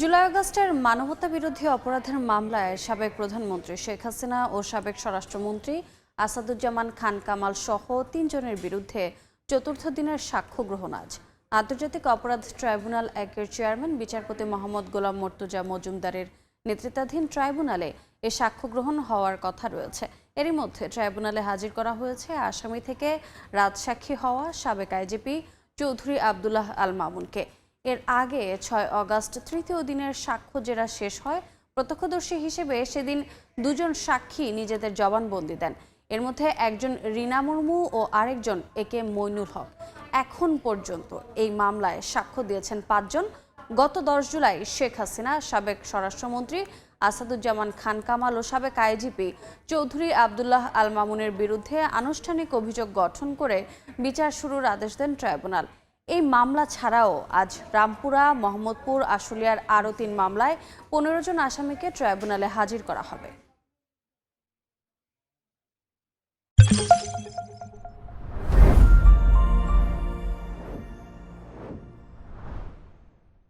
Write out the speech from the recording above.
জুলাই আগস্টের মানবতাবিরোধী অপরাধের মামলায় সাবেক প্রধানমন্ত্রী শেখ হাসিনা ও সাবেক স্বরাষ্ট্রমন্ত্রী আসাদুজ্জামান খান কামাল সহ ৩ জনের বিরুদ্ধে চতুর্থ দিনের সাক্ষ্য গ্রহণ আজ। আন্তর্জাতিক অপরাধ ট্রাইব্যুনাল একের চেয়ারম্যান বিচারপতি মোহাম্মদ গোলাম মর্তুজা মজুমদারের নেতৃত্বাধীন ট্রাইব্যুনালে এ সাক্ষ্য গ্রহণ হওয়ার কথা রয়েছে। এরই মধ্যে ট্রাইব্যুনালে হাজির করা হয়েছে আসামি থেকে রাজসাক্ষী হওয়া সাবেক আইজিপি চৌধুরী আবদুল্লাহ আল মামুনকে। এর আগে ৬ অগাস্ট তৃতীয় দিনের সাক্ষ্য জেরা শেষ হয়। প্রত্যক্ষদর্শী হিসেবে সেদিন দুজন সাক্ষী নিজেদের জবানবন্দি দেন। এর মধ্যে একজন রিনা মুর্মু ও আরেকজন একে মইনুল হক। এখন পর্যন্ত এই মামলায় সাক্ষ্য দিয়েছেন ৫ জন। গত ১০ জুলাই শেখ হাসিনা, সাবেক স্বরাষ্ট্রমন্ত্রী আসাদুজ্জামান খান কামাল ও সাবেক আইজিপি চৌধুরী আবদুল্লাহ আল মামুনের বিরুদ্ধে আনুষ্ঠানিক অভিযোগ গঠন করে বিচার শুরুর আদেশ দেন ট্রাইব্যুনাল। এই মামলা ছাড়াও আজ রামপুরা, মোহাম্মদপুর, আশুলিয়ার আরও ৩ মামলায় ১৫ জন আসামিকে ট্রাইব্যুনালে হাজির করা হবে।